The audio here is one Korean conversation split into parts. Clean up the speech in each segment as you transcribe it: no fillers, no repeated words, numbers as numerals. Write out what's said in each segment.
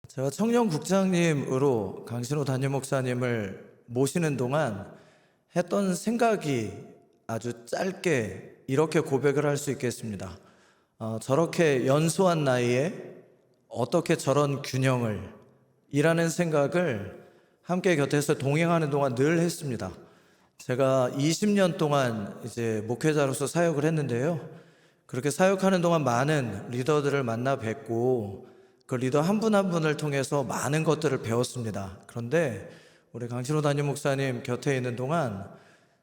제가 청년국장님으로 강신호 담임 목사님을 모시는 동안 했던 생각이 아주 짧게 이렇게 고백을 할 수 있겠습니다. 저렇게 연소한 나이에 어떻게 저런 균형을 이라는 생각을 함께 곁에서 동행하는 동안 늘 했습니다. 제가 20년 동안 이제 목회자로서 사역을 했는데요. 그렇게 사역하는 동안 많은 리더들을 만나 뵙고 그 리더 한 분 한 분을 통해서 많은 것들을 배웠습니다. 그런데 우리 강신호 담임 목사님 곁에 있는 동안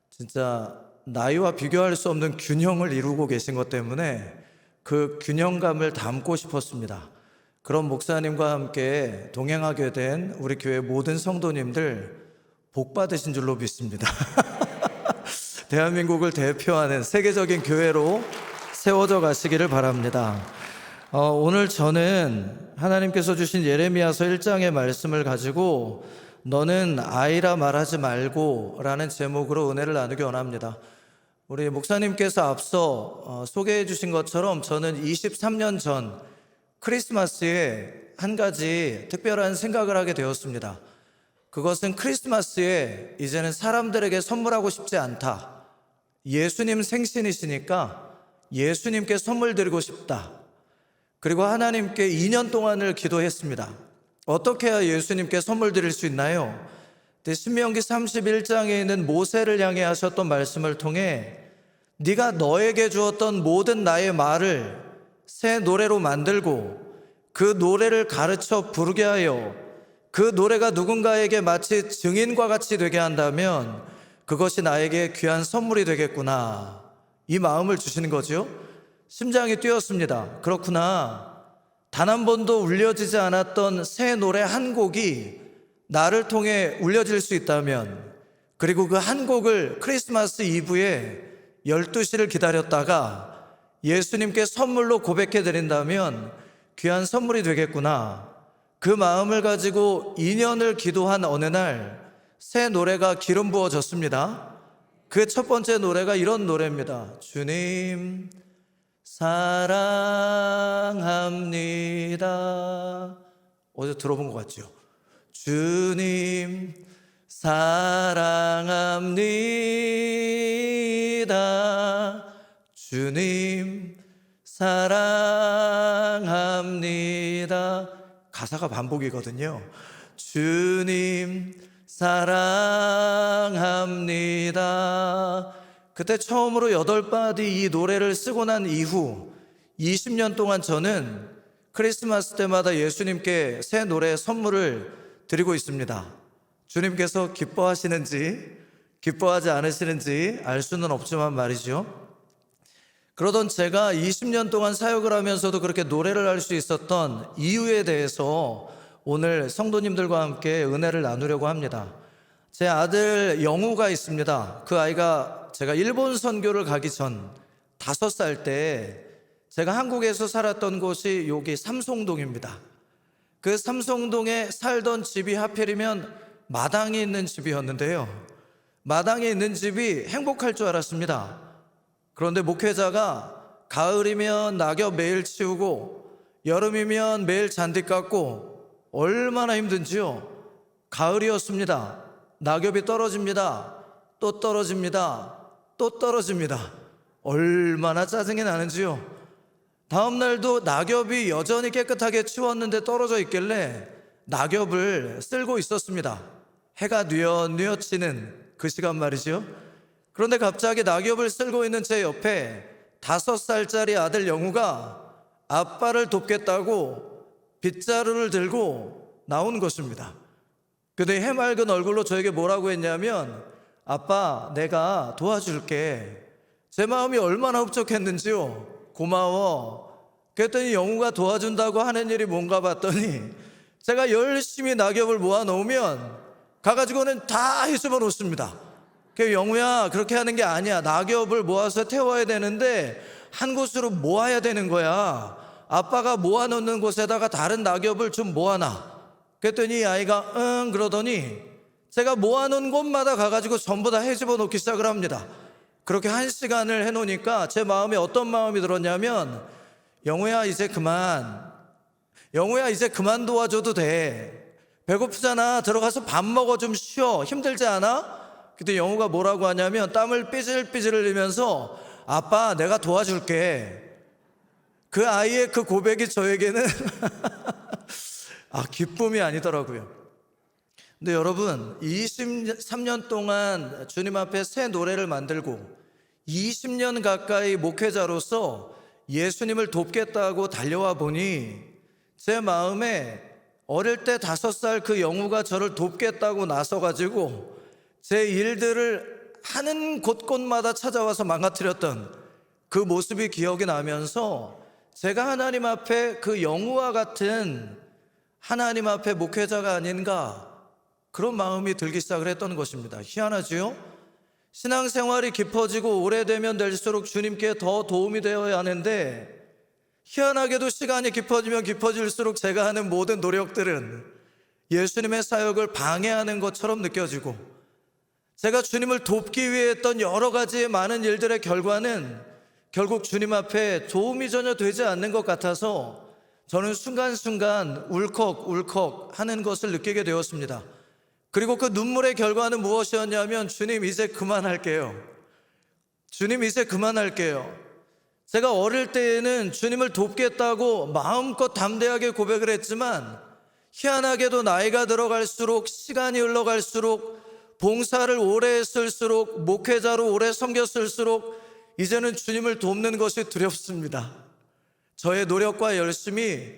진짜 나이와 비교할 수 없는 균형을 이루고 계신 것 때문에 그 균형감을 담고 싶었습니다. 그런 목사님과 함께 동행하게 된 우리 교회 모든 성도님들 복 받으신 줄로 믿습니다. 대한민국을 대표하는 세계적인 교회로 세워져 가시기를 바랍니다. 오늘 저는 하나님께서 주신 예레미야서 1장의 말씀을 가지고 너는 아이라 말하지 말고 라는 제목으로 은혜를 나누기 원합니다. 우리 목사님께서 앞서 소개해 주신 것처럼 저는 23년 전 크리스마스에 한 가지 특별한 생각을 하게 되었습니다. 그것은 크리스마스에 이제는 사람들에게 선물하고 싶지 않다. 예수님 생신이시니까 예수님께 선물 드리고 싶다. 그리고 하나님께 2년 동안을 기도했습니다. 어떻게 해야 예수님께 선물 드릴 수 있나요? 신명기 31장에 있는 모세를 향해 하셨던 말씀을 통해 네가 너에게 주었던 모든 나의 말을 새 노래로 만들고 그 노래를 가르쳐 부르게 하여 그 노래가 누군가에게 마치 증인과 같이 되게 한다면 그것이 나에게 귀한 선물이 되겠구나. 이 마음을 주시는 거죠. 심장이 뛰었습니다. 그렇구나. 단 한 번도 울려지지 않았던 새 노래 한 곡이 나를 통해 울려질 수 있다면, 그리고 그 한 곡을 크리스마스 이브에 12시를 기다렸다가 예수님께 선물로 고백해 드린다면 귀한 선물이 되겠구나. 그 마음을 가지고 2년을 기도한 어느 날 새 노래가 기름 부어졌습니다. 그 첫 번째 노래가 이런 노래입니다. 주님 사랑합니다. 어제 들어본 것 같죠? 주님 사랑합니다. 주님 사랑합니다. 가사가 반복이거든요. 주님 사랑합니다. 그때 처음으로 8바디 이 노래를 쓰고 난 이후 20년 동안 저는 크리스마스 때마다 예수님께 새 노래 선물을 드리고 있습니다. 주님께서 기뻐하시는지 기뻐하지 않으시는지 알 수는 없지만 말이죠. 그러던 제가 20년 동안 사역을 하면서도 그렇게 노래를 할 수 있었던 이유에 대해서 오늘 성도님들과 함께 은혜를 나누려고 합니다. 제 아들 영우가 있습니다. 그 아이가 제가 일본 선교를 가기 전 5살 때 제가 한국에서 살았던 곳이 여기 삼성동입니다. 그 삼성동에 살던 집이 하필이면 마당에 있는 집이었는데요. 마당에 있는 집이 행복할 줄 알았습니다. 그런데 목회자가 가을이면 낙엽 매일 치우고 여름이면 매일 잔디 깎고 얼마나 힘든지요. 가을이었습니다. 낙엽이 떨어집니다. 또 떨어집니다. 또 떨어집니다. 얼마나 짜증이 나는지요. 다음 날도 낙엽이 여전히 깨끗하게 치웠는데 떨어져 있길래 낙엽을 쓸고 있었습니다. 해가 뉘엿뉘엿 치는 그 시간 말이죠. 그런데 갑자기 낙엽을 쓸고 있는 제 옆에 5살짜리 아들 영우가 아빠를 돕겠다고 빗자루를 들고 나온 것입니다. 근데 해맑은 얼굴로 저에게 뭐라고 했냐면 아빠 내가 도와줄게. 제 마음이 얼마나 흡족했는지요. 고마워. 그랬더니 영우가 도와준다고 하는 일이 뭔가 봤더니 제가 열심히 낙엽을 모아놓으면 가가지고는 다 휘집어 놓습니다. 영우야 그렇게 하는 게 아니야. 낙엽을 모아서 태워야 되는데 한 곳으로 모아야 되는 거야. 아빠가 모아놓는 곳에다가 다른 낙엽을 좀 모아놔. 그랬더니 이 아이가 응 그러더니 제가 모아놓은 곳마다 가가지고 전부 다 헤집어 놓기 시작을 합니다. 그렇게 1시간을 해놓으니까 제 마음에 어떤 마음이 들었냐면 영우야 이제 그만. 영우야, 이제 그만 도와줘도 돼. 배고프잖아. 들어가서 밥 먹어. 좀 쉬어. 힘들지 않아? 그때 영우가 뭐라고 하냐면 땀을 삐질삐질 흘리면서 아빠, 내가 도와줄게. 그 아이의 그 고백이 저에게는 기쁨이 아니더라고요. 근데 여러분, 23년 동안 주님 앞에 새 노래를 만들고 20년 가까이 목회자로서 예수님을 돕겠다고 달려와 보니 제 마음에 어릴 때 5살 그 영우가 저를 돕겠다고 나서가지고 제 일들을 하는 곳곳마다 찾아와서 망가뜨렸던 그 모습이 기억이 나면서 제가 하나님 앞에 그 영우와 같은 하나님 앞에 목회자가 아닌가, 그런 마음이 들기 시작을 했던 것입니다. 희한하지요? 신앙생활이 깊어지고 오래되면 될수록 주님께 더 도움이 되어야 하는데, 희한하게도 시간이 깊어지면 깊어질수록 제가 하는 모든 노력들은 예수님의 사역을 방해하는 것처럼 느껴지고, 제가 주님을 돕기 위해 했던 여러 가지의 많은 일들의 결과는 결국 주님 앞에 도움이 전혀 되지 않는 것 같아서 저는 순간순간 울컥울컥 하는 것을 느끼게 되었습니다. 그리고 그 눈물의 결과는 무엇이었냐면, 주님 이제 그만할게요. 주님 이제 그만할게요. 제가 어릴 때에는 주님을 돕겠다고 마음껏 담대하게 고백을 했지만, 희한하게도 나이가 들어갈수록, 시간이 흘러갈수록, 봉사를 오래 했을수록, 목회자로 오래 섬겼을수록 이제는 주님을 돕는 것이 두렵습니다. 저의 노력과 열심이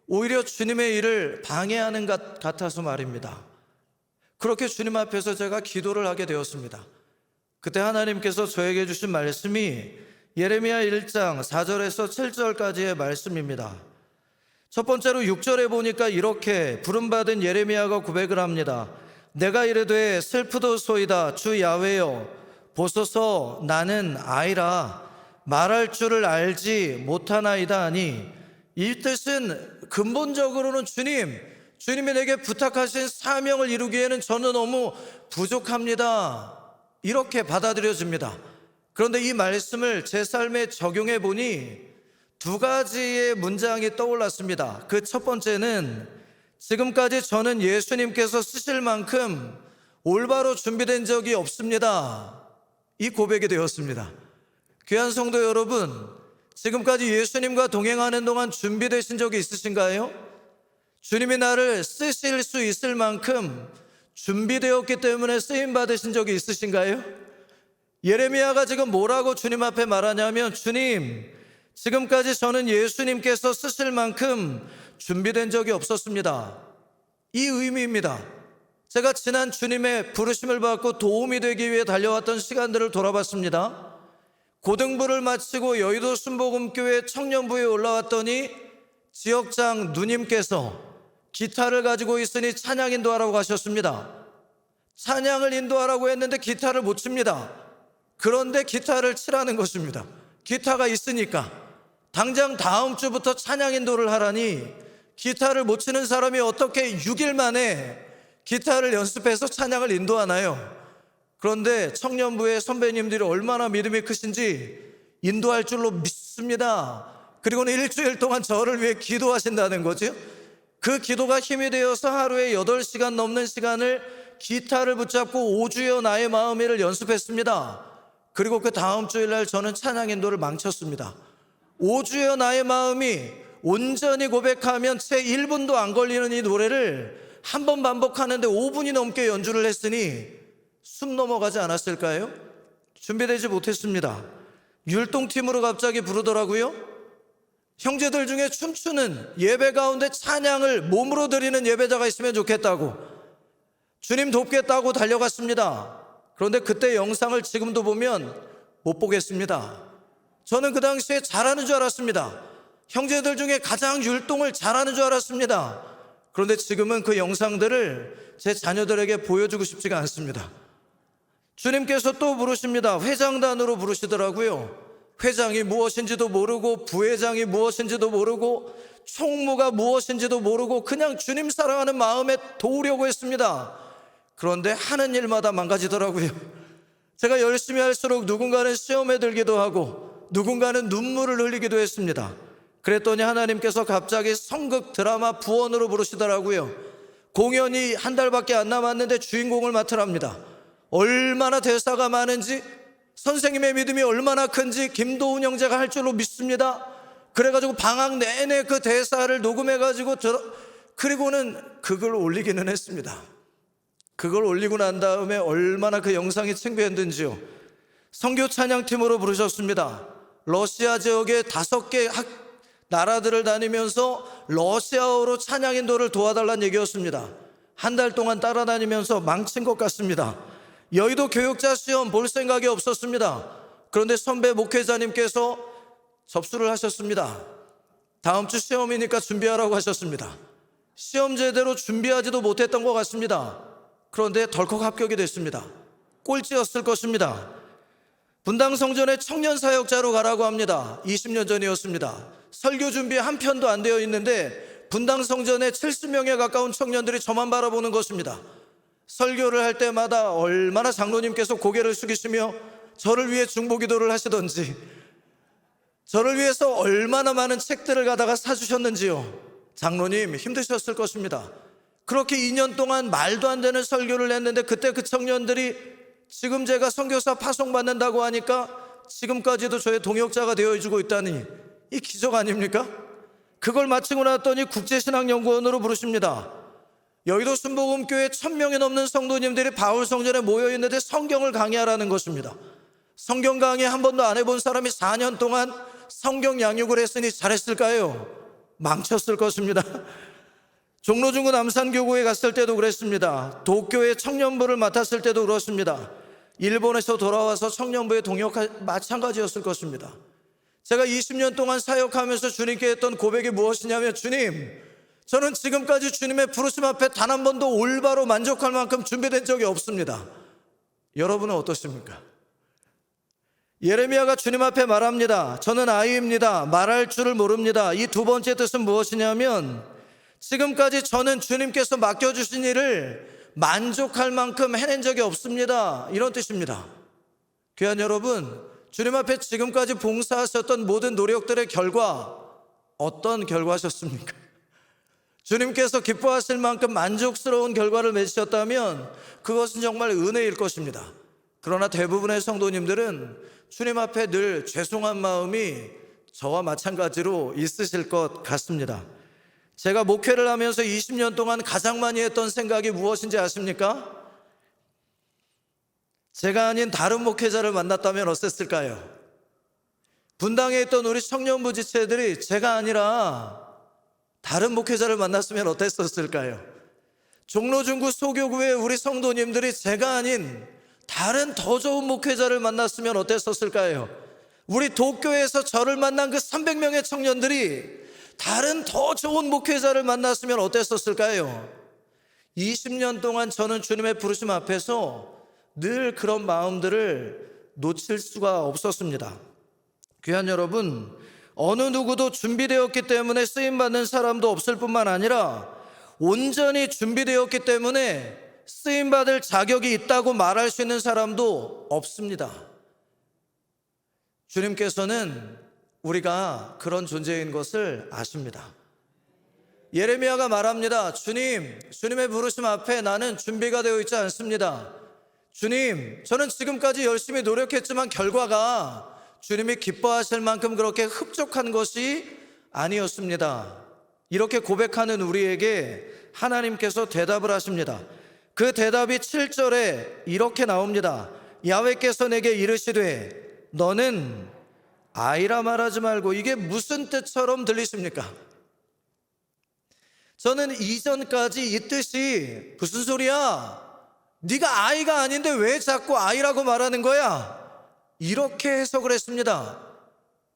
오히려 주님의 일을 방해하는 것 같아서 말입니다. 그렇게 주님 앞에서 제가 기도를 하게 되었습니다. 그때 하나님께서 저에게 주신 말씀이 예레미야 1장 4절에서 7절까지의 말씀입니다. 첫 번째로 6절에 보니까 이렇게 부름받은 예레미야가 고백을 합니다. 내가 이르되 슬프도소이다 주 야훼여 보소서 나는 아이라 말할 줄을 알지 못하나이다 하니, 이 뜻은 근본적으로는 주님이 내게 부탁하신 사명을 이루기에는 저는 너무 부족합니다, 이렇게 받아들여집니다. 그런데 이 말씀을 제 삶에 적용해 보니 두 가지의 문장이 떠올랐습니다. 그 첫 번째는 지금까지 저는 예수님께서 쓰실 만큼 올바로 준비된 적이 없습니다, 이 고백이 되었습니다. 귀한 성도 여러분, 지금까지 예수님과 동행하는 동안 준비되신 적이 있으신가요? 주님이 나를 쓰실 수 있을 만큼 준비되었기 때문에 쓰임받으신 적이 있으신가요? 예레미야가 지금 뭐라고 주님 앞에 말하냐면, 주님, 지금까지 저는 예수님께서 쓰실 만큼 준비된 적이 없었습니다, 이 의미입니다. 제가 지난 주님의 부르심을 받고 도움이 되기 위해 달려왔던 시간들을 돌아봤습니다. 고등부를 마치고 여의도 순복음교회 청년부에 올라왔더니 지역장 누님께서 기타를 가지고 있으니 찬양 인도하라고 하셨습니다. 찬양을 인도하라고 했는데 기타를 못 칩니다. 그런데 기타를 치라는 것입니다. 기타가 있으니까. 당장 다음 주부터 찬양 인도를 하라니, 기타를 못 치는 사람이 어떻게 6일 만에 기타를 연습해서 찬양을 인도하나요? 그런데 청년부의 선배님들이 얼마나 믿음이 크신지 인도할 줄로 믿습니다. 그리고는 일주일 동안 저를 위해 기도하신다는 거죠. 그 기도가 힘이 되어서 하루에 8시간 넘는 시간을 기타를 붙잡고 오주여 나의 마음에를 연습했습니다. 그리고 그 다음 주일날 저는 찬양 인도를 망쳤습니다. 오주여 나의 마음이 온전히 고백하면 채 1분도 안 걸리는 이 노래를 한 번 반복하는데 5분이 넘게 연주를 했으니 숨 넘어가지 않았을까요? 준비되지 못했습니다. 율동팀으로 갑자기 부르더라고요. 형제들 중에 춤추는, 예배 가운데 찬양을 몸으로 드리는 예배자가 있으면 좋겠다고, 주님 돕겠다고 달려갔습니다. 그런데 그때 영상을 지금도 보면 못 보겠습니다. 저는 그 당시에 잘하는 줄 알았습니다. 형제들 중에 가장 율동을 잘하는 줄 알았습니다. 그런데 지금은 그 영상들을 제 자녀들에게 보여주고 싶지가 않습니다. 주님께서 또 부르십니다. 회장단으로 부르시더라고요. 회장이 무엇인지도 모르고, 부회장이 무엇인지도 모르고, 총무가 무엇인지도 모르고 그냥 주님 사랑하는 마음에 도우려고 했습니다. 그런데 하는 일마다 망가지더라고요. 제가 열심히 할수록 누군가는 시험에 들기도 하고 누군가는 눈물을 흘리기도 했습니다. 그랬더니 하나님께서 갑자기 성극 드라마 부원으로 부르시더라고요. 공연이 한 달밖에 안 남았는데 주인공을 맡으랍니다. 얼마나 대사가 많은지, 선생님의 믿음이 얼마나 큰지 김도훈 형제가 할 줄로 믿습니다. 그래가지고 방학 내내 그 대사를 녹음해가지고 그리고는 그걸 올리기는 했습니다. 그걸 올리고 난 다음에 얼마나 그 영상이 창피했는지요. 선교 찬양팀으로 부르셨습니다. 러시아 지역의 5개 나라들을 다니면서 러시아어로 찬양 인도를 도와달라는 얘기였습니다. 한 달 동안 따라다니면서 망친 것 같습니다. 여의도 교육자 시험 볼 생각이 없었습니다. 그런데 선배 목회자님께서 접수를 하셨습니다. 다음 주 시험이니까 준비하라고 하셨습니다. 시험 제대로 준비하지도 못했던 것 같습니다. 그런데 덜컥 합격이 됐습니다. 꼴찌였을 것입니다. 분당 성전에 청년 사역자로 가라고 합니다. 20년 전이었습니다. 설교 준비 한 편도 안 되어 있는데 분당 성전에 70명에 가까운 청년들이 저만 바라보는 것입니다. 설교를 할 때마다 얼마나 장로님께서 고개를 숙이시며 저를 위해 중보기도를 하시던지, 저를 위해서 얼마나 많은 책들을 가다가 사주셨는지요. 장로님 힘드셨을 것입니다. 그렇게 2년 동안 말도 안 되는 설교를 했는데 그때 그 청년들이 지금 제가 선교사 파송받는다고 하니까 지금까지도 저의 동역자가 되어주고 있다니, 이 기적 아닙니까? 그걸 마치고 났더니 국제신학연구원으로 부르십니다. 여의도 순복음교회 1000명이 넘는 성도님들이 바울성전에 모여있는데 성경을 강의하라는 것입니다. 성경 강의 한 번도 안 해본 사람이 4년 동안 성경 양육을 했으니 잘했을까요? 망쳤을 것입니다. 종로중구 남산교구에 갔을 때도 그랬습니다. 도쿄의 청년부를 맡았을 때도 그렇습니다. 일본에서 돌아와서 청년부에 마찬가지였을 것입니다. 제가 20년 동안 사역하면서 주님께 했던 고백이 무엇이냐면, 주님, 저는 지금까지 주님의 부르심 앞에 단 한 번도 올바로 만족할 만큼 준비된 적이 없습니다. 여러분은 어떻습니까? 예레미야가 주님 앞에 말합니다. 저는 아이입니다. 말할 줄을 모릅니다. 이 두 번째 뜻은 무엇이냐면, 지금까지 저는 주님께서 맡겨주신 일을 만족할 만큼 해낸 적이 없습니다. 이런 뜻입니다. 귀한 여러분, 주님 앞에 지금까지 봉사하셨던 모든 노력들의 결과, 어떤 결과셨습니까? 주님께서 기뻐하실 만큼 만족스러운 결과를 맺으셨다면 그것은 정말 은혜일 것입니다. 그러나 대부분의 성도님들은 주님 앞에 늘 죄송한 마음이 저와 마찬가지로 있으실 것 같습니다. 제가 목회를 하면서 20년 동안 가장 많이 했던 생각이 무엇인지 아십니까? 제가 아닌 다른 목회자를 만났다면 어땠을까요? 분당에 있던 우리 청년부 지체들이 제가 아니라 다른 목회자를 만났으면 어땠었을까요? 종로중구 소교구의 우리 성도님들이 제가 아닌 다른 더 좋은 목회자를 만났으면 어땠었을까요? 우리 도쿄에서 저를 만난 그 300명의 청년들이 다른 더 좋은 목회자를 만났으면 어땠었을까요? 20년 동안 저는 주님의 부르심 앞에서 늘 그런 마음들을 놓칠 수가 없었습니다. 귀한 여러분, 어느 누구도 준비되었기 때문에 쓰임받는 사람도 없을 뿐만 아니라 온전히 준비되었기 때문에 쓰임받을 자격이 있다고 말할 수 있는 사람도 없습니다. 주님께서는 우리가 그런 존재인 것을 아십니다. 예레미야가 말합니다. 주님의 부르심 앞에 나는 준비가 되어 있지 않습니다. 주님, 저는 지금까지 열심히 노력했지만 결과가 주님이 기뻐하실 만큼 그렇게 흡족한 것이 아니었습니다. 이렇게 고백하는 우리에게 하나님께서 대답을 하십니다. 그 대답이 7절에 이렇게 나옵니다. 야훼께서 내게 이르시되 너는 아이라 말하지 말고. 이게 무슨 뜻처럼 들리십니까? 저는 이전까지 이 뜻이 무슨 소리야? 네가 아이가 아닌데 왜 자꾸 아이라고 말하는 거야? 이렇게 해석을 했습니다.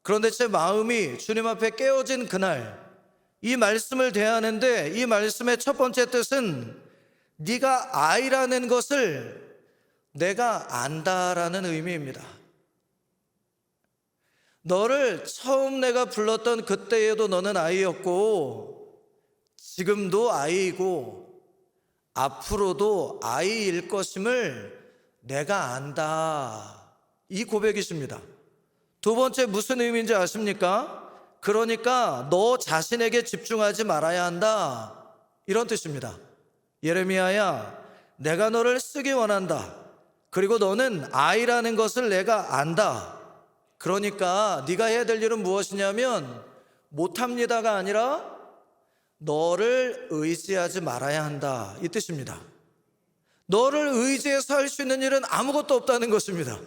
그런데 제 마음이 주님 앞에 깨어진 그날 이 말씀을 대하는데, 이 말씀의 첫 번째 뜻은 네가 아이라는 것을 내가 안다라는 의미입니다. 너를 처음 내가 불렀던 그때에도 너는 아이였고 지금도 아이이고 앞으로도 아이일 것임을 내가 안다. 이 고백이십니다. 두 번째 무슨 의미인지 아십니까? 그러니까 너 자신에게 집중하지 말아야 한다, 이런 뜻입니다. 예레미야야, 내가 너를 쓰기 원한다. 그리고 너는 아이라는 것을 내가 안다. 그러니까 네가 해야 될 일은 무엇이냐면 못합니다가 아니라 너를 의지하지 말아야 한다, 이 뜻입니다. 너를 의지해서 할 수 있는 일은 아무것도 없다는 것입니다.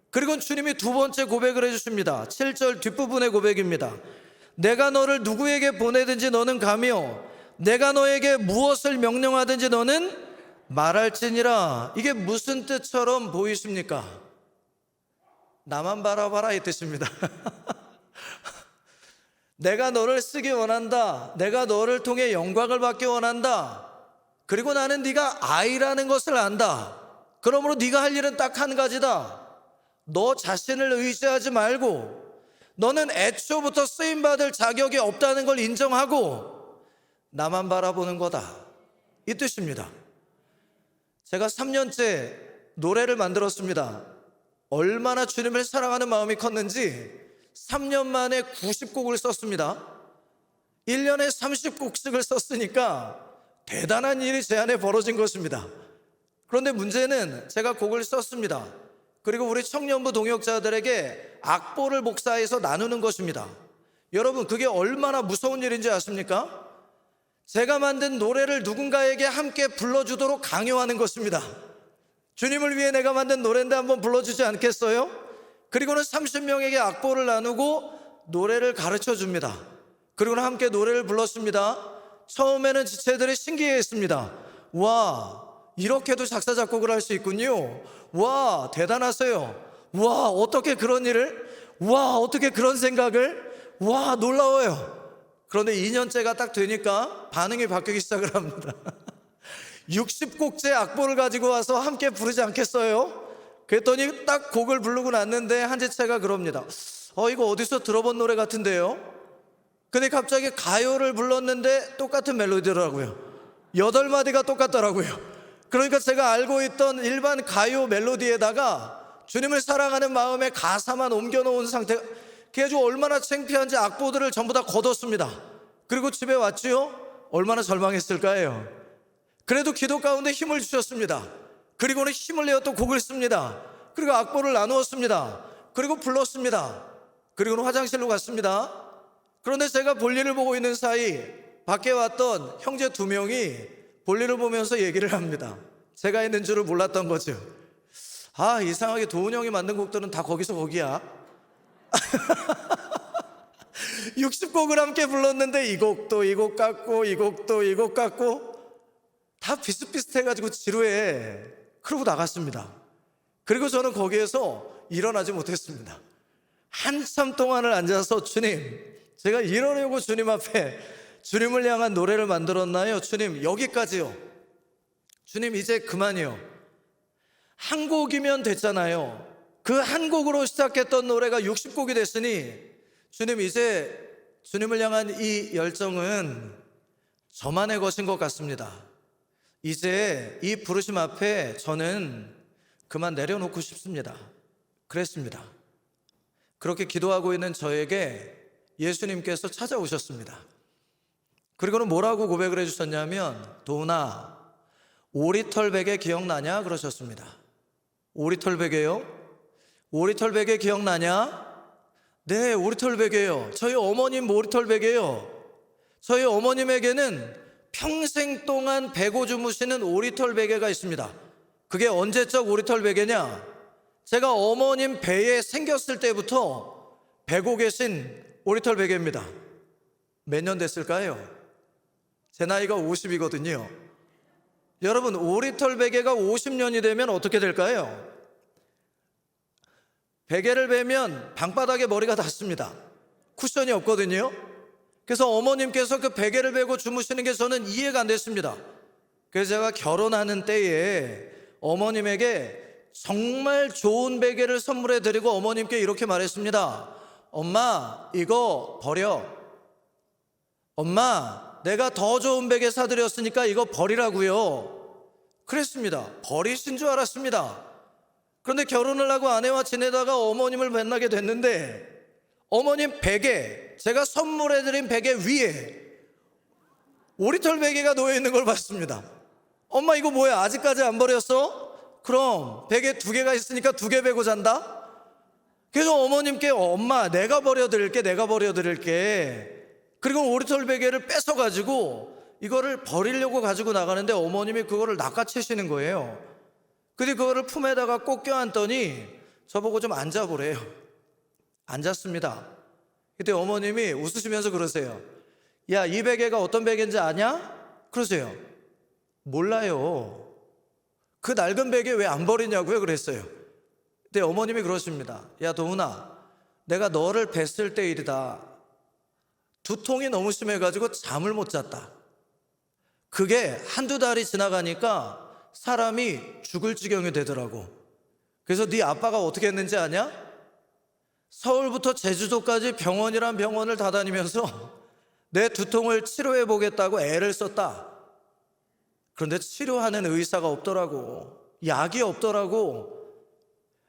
그리고 주님이 두 번째 고백을 해주십니다. 7절 뒷부분의 고백입니다. 내가 너를 누구에게 보내든지 너는 가며 내가 너에게 무엇을 명령하든지 너는 말할지니라. 이게 무슨 뜻처럼 보이십니까? 나만 바라봐라, 이 뜻입니다. 내가 너를 쓰기 원한다. 내가 너를 통해 영광을 받기 원한다. 그리고 나는 네가 아이라는 것을 안다. 그러므로 네가 할 일은 딱 한 가지다. 너 자신을 의지하지 말고 너는 애초부터 쓰임받을 자격이 없다는 걸 인정하고 나만 바라보는 거다, 이 뜻입니다. 제가 3년째 노래를 만들었습니다. 얼마나 주님을 사랑하는 마음이 컸는지 3년 만에 90곡을 썼습니다. 1년에 30곡씩을 썼으니까 대단한 일이 제 안에 벌어진 것입니다. 그런데 문제는 제가 곡을 썼습니다. 그리고 우리 청년부 동역자들에게 악보를 복사해서 나누는 것입니다. 여러분, 그게 얼마나 무서운 일인지 아십니까? 제가 만든 노래를 누군가에게 함께 불러주도록 강요하는 것입니다. 주님을 위해 내가 만든 노래인데 한번 불러주지 않겠어요? 그리고는 30명에게 악보를 나누고 노래를 가르쳐 줍니다. 그리고는 함께 노래를 불렀습니다. 처음에는 지체들이 신기해했습니다. 와, 이렇게도 작사 작곡을 할 수 있군요. 와, 대단하세요. 와, 어떻게 그런 일을? 와, 어떻게 그런 생각을? 와, 놀라워요. 그런데 2년째가 딱 되니까 반응이 바뀌기 시작을 합니다. 60곡째 악보를 가지고 와서 함께 부르지 않겠어요? 그랬더니 딱 곡을 부르고 났는데 한 지체가 그럽니다. 이거 어디서 들어본 노래 같은데요? 근데 갑자기 가요를 불렀는데 똑같은 멜로디더라고요. 8마디가 똑같더라고요. 그러니까 제가 알고 있던 일반 가요 멜로디에다가 주님을 사랑하는 마음의 가사만 옮겨놓은 상태. 그래가지고 얼마나 창피한지 악보들을 전부 다 걷었습니다. 그리고 집에 왔지요? 얼마나 절망했을까요? 그래도 기도 가운데 힘을 주셨습니다. 그리고는 힘을 내어 또 곡을 씁니다. 그리고 악보를 나누었습니다. 그리고 불렀습니다. 그리고는 화장실로 갔습니다. 그런데 제가 볼일을 보고 있는 사이 밖에 왔던 형제 2명이 볼일을 보면서 얘기를 합니다. 제가 있는 줄을 몰랐던 거죠. 아, 이상하게 도훈 형이 만든 곡들은 다 거기서 거기야. 60곡을 함께 불렀는데 이 곡도 이 곡 같고 이 곡도 이 곡 같고 다 비슷비슷해가지고 지루해. 그러고 나갔습니다. 그리고 저는 거기에서 일어나지 못했습니다. 한참 동안을 앉아서 주님, 제가 이러려고 주님 앞에 주님을 향한 노래를 만들었나요? 주님, 여기까지요. 주님, 이제 그만이요. 한 곡이면 됐잖아요. 그 한 곡으로 시작했던 노래가 60곡이 됐으니 주님, 이제 주님을 향한 이 열정은 저만의 것인 것 같습니다. 이제 이 부르심 앞에 저는 그만 내려놓고 싶습니다. 그랬습니다. 그렇게 기도하고 있는 저에게 예수님께서 찾아오셨습니다. 그리고는 뭐라고 고백을 해주셨냐면, 도훈아, 오리털 베개 기억나냐? 그러셨습니다. 오리털 베개요? 오리털 베개 기억나냐? 네, 오리털 베개요. 저희 어머님 오리털 베개요. 저희 어머님에게는 평생 동안 베고 주무시는 오리털 베개가 있습니다. 그게 언제적 오리털 베개냐? 제가 어머님 배에 생겼을 때부터 베고 계신 오리털 베개입니다. 몇 년 됐을까요? 제 나이가 50이거든요. 여러분, 오리털 베개가 50년이 되면 어떻게 될까요? 베개를 베면 방바닥에 머리가 닿습니다. 쿠션이 없거든요. 그래서 어머님께서 그 베개를 베고 주무시는 게 저는 이해가 안 됐습니다. 그래서 제가 결혼하는 때에 어머님에게 정말 좋은 베개를 선물해 드리고 어머님께 이렇게 말했습니다. 엄마, 이거 버려. 엄마, 내가 더 좋은 베개 사드렸으니까 이거 버리라고요. 그랬습니다. 버리신 줄 알았습니다. 그런데 결혼을 하고 아내와 지내다가 어머님을 만나게 됐는데 어머님 베개, 제가 선물해드린 베개 위에 오리털 베개가 놓여있는 걸 봤습니다. 엄마 이거 뭐야, 아직까지 안 버렸어? 그럼 베개 2개가 있으니까 2개 베고 잔다? 그래서 어머님께 엄마 내가 버려드릴게. 그리고 오리털 베개를 뺏어가지고 이거를 버리려고 가지고 나가는데 어머님이 그거를 낚아채시는 거예요. 근데 그거를 품에다가 꼭 껴안더니 저보고 좀 앉아보래요. 앉았습니다. 그때 어머님이 웃으시면서 그러세요. 야, 이 베개가 어떤 베개인지 아냐? 그러세요. 몰라요. 그 낡은 베개 왜 안 버리냐고요? 그랬어요. 그때 어머님이 그러십니다. 야, 도훈아, 내가 너를 뵀을 때 일이다. 두통이 너무 심해가지고 잠을 못 잤다. 그게 1-2달이 지나가니까 사람이 죽을 지경이 되더라고. 그래서 네 아빠가 어떻게 했는지 아냐? 서울부터 제주도까지 병원이란 병원을 다 다니면서 내 두통을 치료해 보겠다고 애를 썼다. 그런데 치료하는 의사가 없더라고. 약이 없더라고.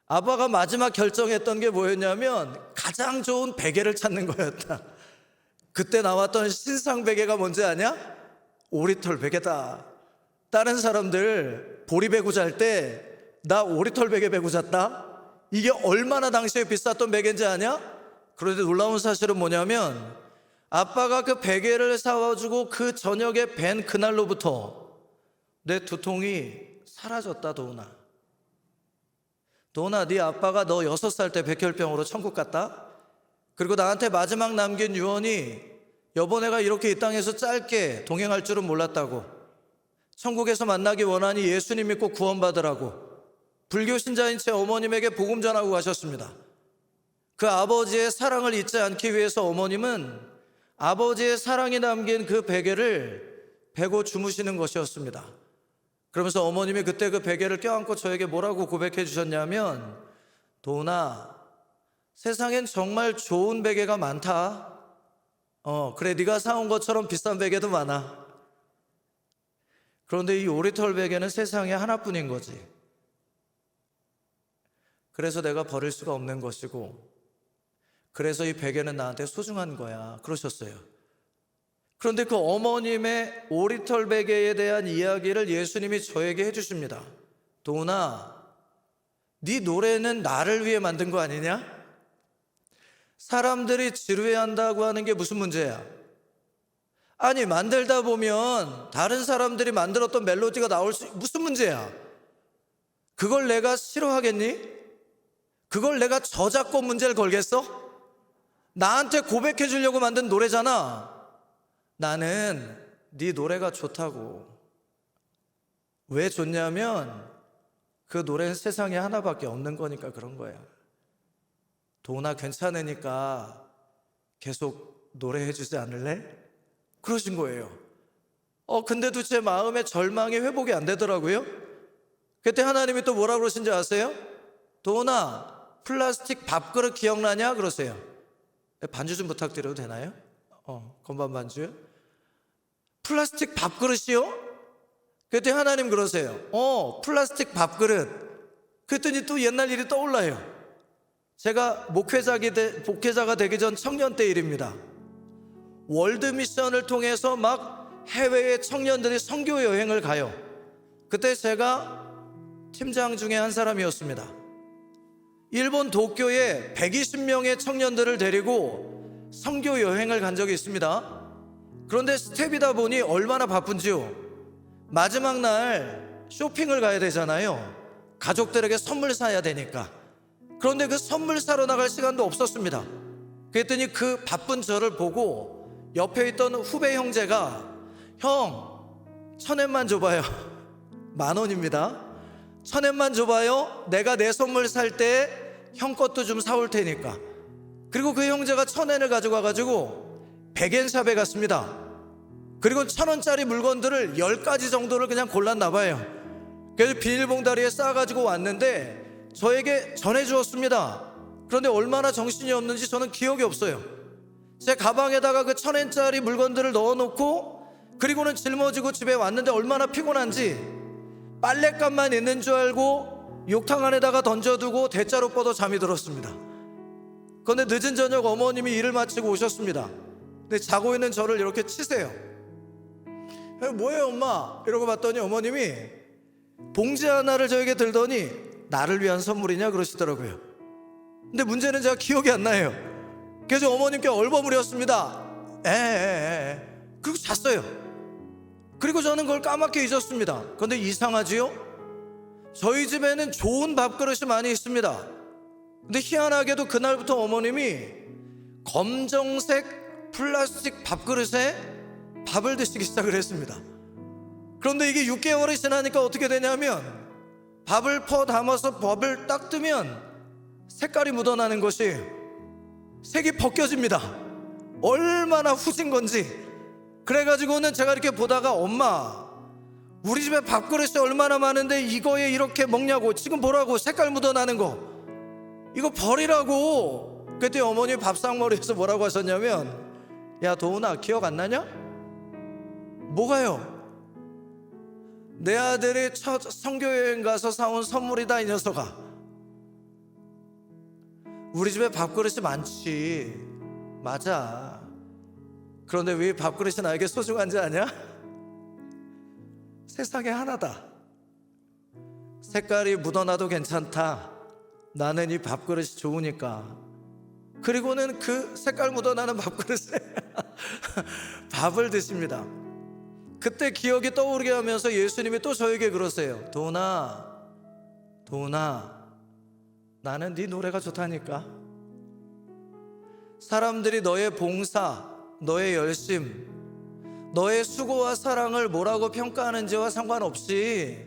아빠가 마지막 결정했던 게 뭐였냐면 가장 좋은 베개를 찾는 거였다. 그때 나왔던 신상 베개가 뭔지 아냐? 오리털 베개다. 다른 사람들 보리 베고 잘 때 나 오리털 베개 베고 잤다. 이게 얼마나 당시에 비쌌던 베개인지 아냐? 그런데 놀라운 사실은 뭐냐면 아빠가 그 베개를 사와주고 그 저녁에 뵌 그날로부터 내 두통이 사라졌다. 도훈아, 네 아빠가 너 6살 때 백혈병으로 천국 갔다. 그리고 나한테 마지막 남긴 유언이 여보 내가 이렇게 이 땅에서 짧게 동행할 줄은 몰랐다고. 천국에서 만나기 원하니 예수님 믿고 구원받으라고. 불교 신자인 제 어머님에게 복음 전하고 가셨습니다. 그 아버지의 사랑을 잊지 않기 위해서 어머님은 아버지의 사랑이 담긴 그 베개를 베고 주무시는 것이었습니다. 그러면서 어머님이 그때 그 베개를 껴안고 저에게 뭐라고 고백해 주셨냐면 도훈아, 세상엔 정말 좋은 베개가 많다. 그래 네가 사온 것처럼 비싼 베개도 많아. 그런데 이 오리털 베개는 세상에 하나뿐인 거지. 그래서 내가 버릴 수가 없는 것이고 그래서 이 베개는 나한테 소중한 거야. 그러셨어요. 그런데 그 어머님의 오리털 베개에 대한 이야기를 예수님이 저에게 해주십니다. 도훈아, 네 노래는 나를 위해 만든 거 아니냐? 사람들이 지루해한다고 하는 게 무슨 문제야? 아니 만들다 보면 다른 사람들이 만들었던 멜로디가 나올 수 무슨 문제야? 그걸 내가 싫어하겠니? 그걸 내가 저작권 문제를 걸겠어? 나한테 고백해 주려고 만든 노래잖아. 나는 네 노래가 좋다고. 왜 좋냐면 그 노래는 세상에 하나밖에 없는 거니까 그런 거야. 도훈아 괜찮으니까 계속 노래해 주지 않을래? 그러신 거예요. 근데도 제 마음의 절망이 회복이 안 되더라고요. 그때 하나님이 또 뭐라 그러신지 아세요? 도훈아, 플라스틱 밥그릇 기억나냐? 그러세요. 반주 좀 부탁드려도 되나요? 건반 반주요? 플라스틱 밥그릇이요? 그때 하나님 그러세요. 플라스틱 밥그릇. 그랬더니 또 옛날 일이 떠올라요. 제가 목회자가 되기 전 청년 때 일입니다. 월드미션을 통해서 막 해외의 청년들이 선교 여행을 가요. 그때 제가 팀장 중에 한 사람이었습니다. 일본 도쿄에 120명의 청년들을 데리고 선교 여행을 간 적이 있습니다. 그런데 스텝이다 보니 얼마나 바쁜지요. 마지막 날 쇼핑을 가야 되잖아요. 가족들에게 선물 사야 되니까. 그런데 그 선물 사러 나갈 시간도 없었습니다. 그랬더니 그 바쁜 저를 보고 옆에 있던 후배 형제가 형 1,000엔만 줘봐요. 10,000원입니다. 1,000엔만 줘봐요. 내가 내 선물 살 때 형 것도 좀 사올 테니까. 그리고 그 형제가 1,000엔을 가지고 와가지고 백엔샵에 갔습니다. 그리고 1,000원짜리 물건들을 10가지 정도를 그냥 골랐나 봐요. 그래서 비닐봉다리에 싸가지고 왔는데 저에게 전해주었습니다. 그런데 얼마나 정신이 없는지 저는 기억이 없어요. 제 가방에다가 그 1,000엔짜리 물건들을 넣어놓고 그리고는 짊어지고 집에 왔는데 얼마나 피곤한지 빨랫감만 있는 줄 알고 욕탕 안에다가 던져두고 대자로 뻗어 잠이 들었습니다. 그런데 늦은 저녁 어머님이 일을 마치고 오셨습니다. 근데 자고 있는 저를 이렇게 치세요. 뭐예요 엄마? 이러고 봤더니 어머님이 봉지 하나를 저에게 들더니 나를 위한 선물이냐 그러시더라고요. 근데 문제는 제가 기억이 안 나요. 그래서 어머님께 얼버무렸습니다. 그리고 잤어요. 그리고 저는 그걸 까맣게 잊었습니다. 그런데 이상하지요? 저희 집에는 좋은 밥그릇이 많이 있습니다. 근데 희한하게도 그날부터 어머님이 검정색 플라스틱 밥그릇에 밥을 드시기 시작을 했습니다. 그런데 이게 6개월이 지나니까 어떻게 되냐면 밥을 퍼 담아서 밥을 딱 뜨면 색깔이 묻어나는 것이 색이 벗겨집니다. 얼마나 후진 건지. 그래가지고는 제가 이렇게 보다가 엄마 우리 집에 밥그릇이 얼마나 많은데 이거에 이렇게 먹냐고, 지금 보라고 색깔 묻어나는 거 이거 버리라고. 그때 어머니 밥상머리에서 뭐라고 하셨냐면 야 도훈아 기억 안 나냐? 뭐가요? 내 아들이 첫 선교여행 가서 사온 선물이다 이 녀석아. 우리 집에 밥그릇이 많지 맞아. 그런데 왜 밥그릇이 나에게 소중한지 아냐? 세상에 하나다. 색깔이 묻어나도 괜찮다. 나는 이 밥그릇이 좋으니까. 그리고는 그 색깔 묻어나는 밥그릇에 밥을 드십니다. 그때 기억이 떠오르게 하면서 예수님이 또 저에게 그러세요. 도훈아 나는 네 노래가 좋다니까. 사람들이 너의 봉사, 너의 열심, 너의 수고와 사랑을 뭐라고 평가하는지와 상관없이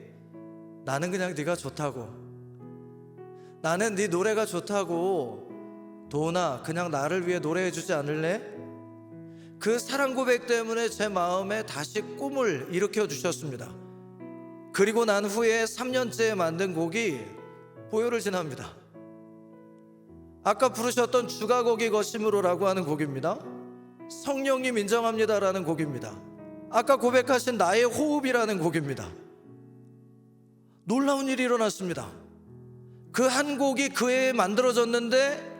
나는 그냥 네가 좋다고. 나는 네 노래가 좋다고. 도훈아 그냥 나를 위해 노래해 주지 않을래? 그 사랑 고백 때문에 제 마음에 다시 꿈을 일으켜 주셨습니다. 그리고 난 후에 3년째 만든 곡이 보혈을 지납니다. 아까 부르셨던 주가 거기 거심으로라고 하는 곡입니다. 성령님 인정합니다라는 곡입니다. 아까 고백하신 나의 호흡이라는 곡입니다. 놀라운 일이 일어났습니다. 그 한 곡이 그 해에 만들어졌는데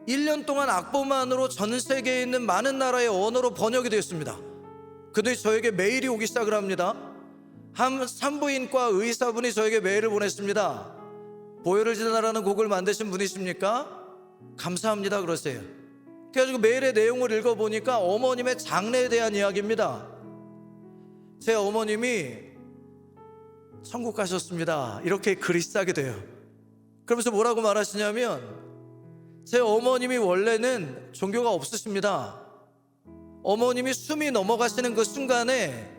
1년 동안 악보만으로 전 세계에 있는 많은 나라의 언어로 번역이 되었습니다. 근데 저에게 메일이 오기 시작을 합니다. 한 산부인과 의사분이 저에게 메일을 보냈습니다. 보혈을 지나라는 곡을 만드신 분이십니까? 감사합니다 그러세요. 그래가지고 메일의 내용을 읽어보니까 어머님의 장래에 대한 이야기입니다. 제 어머님이 천국 가셨습니다 이렇게 글이 시작이 돼요. 그러면서 뭐라고 말하시냐면 제 어머님이 원래는 종교가 없으십니다. 어머님이 숨이 넘어가시는 그 순간에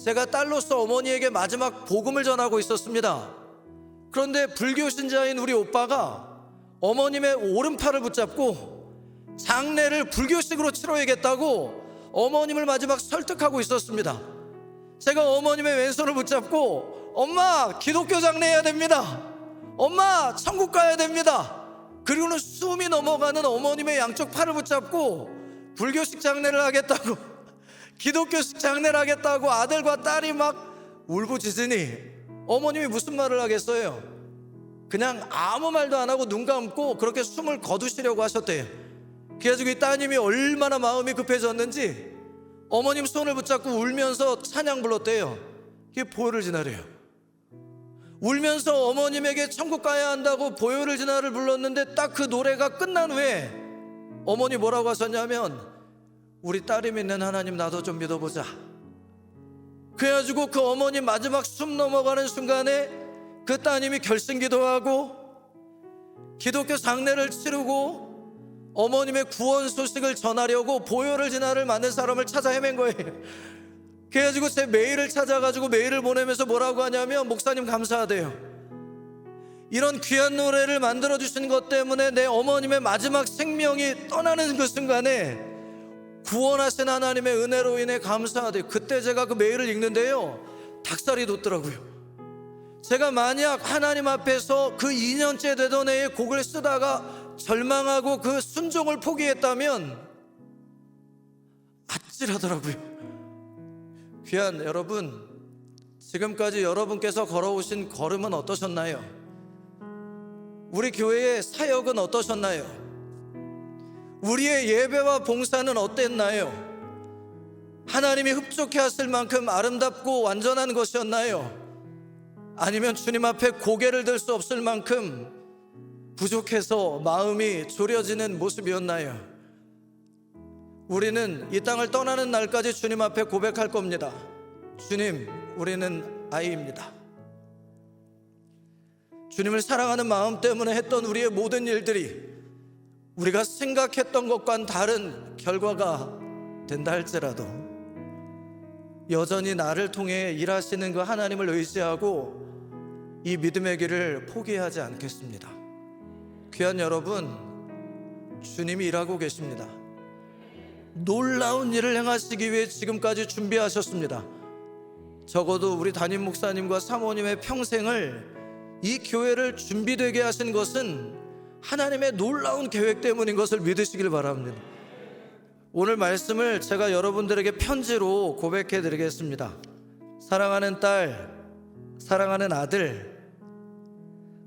제가 딸로서 어머니에게 마지막 복음을 전하고 있었습니다. 그런데 불교 신자인 우리 오빠가 어머님의 오른팔을 붙잡고 장례를 불교식으로 치러야겠다고 어머님을 마지막 설득하고 있었습니다. 제가 어머님의 왼손을 붙잡고 엄마 기독교 장례해야 됩니다. 엄마 천국 가야 됩니다. 그리고는 숨이 넘어가는 어머님의 양쪽 팔을 붙잡고 불교식 장례를 하겠다고 기독교식 장례를 하겠다고 아들과 딸이 막 울부짖으니 어머님이 무슨 말을 하겠어요? 그냥 아무 말도 안 하고 눈 감고 그렇게 숨을 거두시려고 하셨대요. 그래가지고 이 따님이 얼마나 마음이 급해졌는지 어머님 손을 붙잡고 울면서 찬양 불렀대요. 이게 보혈을 지나래요. 울면서 어머님에게 천국 가야 한다고 보혈을 지나를 불렀는데 딱 그 노래가 끝난 후에 어머니 뭐라고 하셨냐면 우리 딸이 믿는 하나님 나도 좀 믿어보자. 그래가지고 그 어머니 마지막 숨 넘어가는 순간에 그 따님이 결심기도하고 기독교 장례를 치르고 어머님의 구원 소식을 전하려고 보혈을 지나를 만든 사람을 찾아 헤맨 거예요. 그래가지고 제 메일을 찾아가지고 메일을 보내면서 뭐라고 하냐면 목사님 감사하대요. 이런 귀한 노래를 만들어주신 것 때문에 내 어머님의 마지막 생명이 떠나는 그 순간에 구원하신 하나님의 은혜로 인해 감사하대요. 그때 제가 그 메일을 읽는데요 닭살이 돋더라고요. 제가 만약 하나님 앞에서 그 2년째 되던 해에 곡을 쓰다가 절망하고 그 순종을 포기했다면 아찔하더라고요. 귀한 여러분, 지금까지 여러분께서 걸어오신 걸음은 어떠셨나요? 우리 교회의 사역은 어떠셨나요? 우리의 예배와 봉사는 어땠나요? 하나님이 흡족해 하실 만큼 아름답고 완전한 것이었나요? 아니면 주님 앞에 고개를 들 수 없을 만큼 부족해서 마음이 졸여지는 모습이었나요? 우리는 이 땅을 떠나는 날까지 주님 앞에 고백할 겁니다. 주님, 우리는 아이입니다. 주님을 사랑하는 마음 때문에 했던 우리의 모든 일들이 우리가 생각했던 것과는 다른 결과가 된다 할지라도 여전히 나를 통해 일하시는 그 하나님을 의지하고 이 믿음의 길을 포기하지 않겠습니다. 귀한 여러분, 주님이 일하고 계십니다. 놀라운 일을 행하시기 위해 지금까지 준비하셨습니다. 적어도 우리 담임 목사님과 사모님의 평생을, 이 교회를 준비되게 하신 것은 하나님의 놀라운 계획 때문인 것을 믿으시길 바랍니다. 오늘 말씀을 제가 여러분들에게 편지로 고백해 드리겠습니다. 사랑하는 딸, 사랑하는 아들,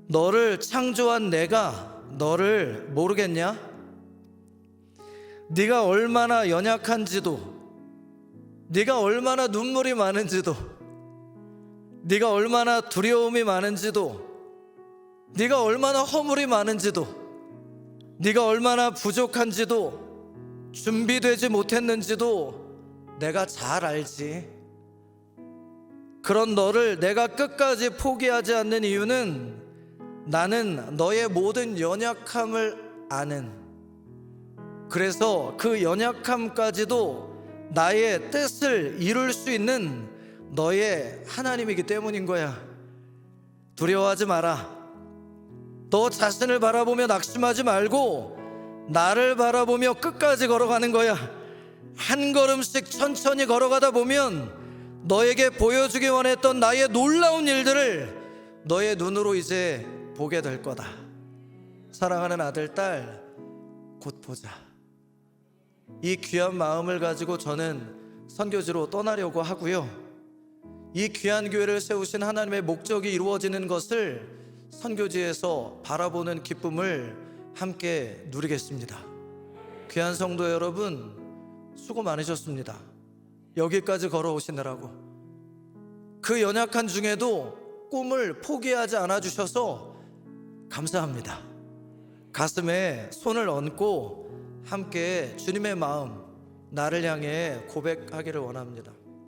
너를 창조한 내가 너를 모르겠냐? 네가 얼마나 연약한지도, 네가 얼마나 눈물이 많은지도, 네가 얼마나 두려움이 많은지도, 네가 얼마나 허물이 많은지도, 네가 얼마나 부족한지도, 준비되지 못했는지도 내가 잘 알지. 그런 너를 내가 끝까지 포기하지 않는 이유는 나는 너의 모든 연약함을 아는, 그래서 그 연약함까지도 나의 뜻을 이룰 수 있는 너의 하나님이기 때문인 거야. 두려워하지 마라. 너 자신을 바라보며 낙심하지 말고 나를 바라보며 끝까지 걸어가는 거야. 한 걸음씩 천천히 걸어가다 보면 너에게 보여주기 원했던 나의 놀라운 일들을 너의 눈으로 이제 보게 될 거다. 사랑하는 아들, 딸, 곧 보자. 이 귀한 마음을 가지고 저는 선교지로 떠나려고 하고요, 이 귀한 교회를 세우신 하나님의 목적이 이루어지는 것을 선교지에서 바라보는 기쁨을 함께 누리겠습니다. 귀한 성도 여러분, 수고 많으셨습니다. 여기까지 걸어오시느라고. 그 연약한 중에도 꿈을 포기하지 않아 주셔서 감사합니다. 가슴에 손을 얹고 함께 주님의 마음, 나를 향해 고백하기를 원합니다.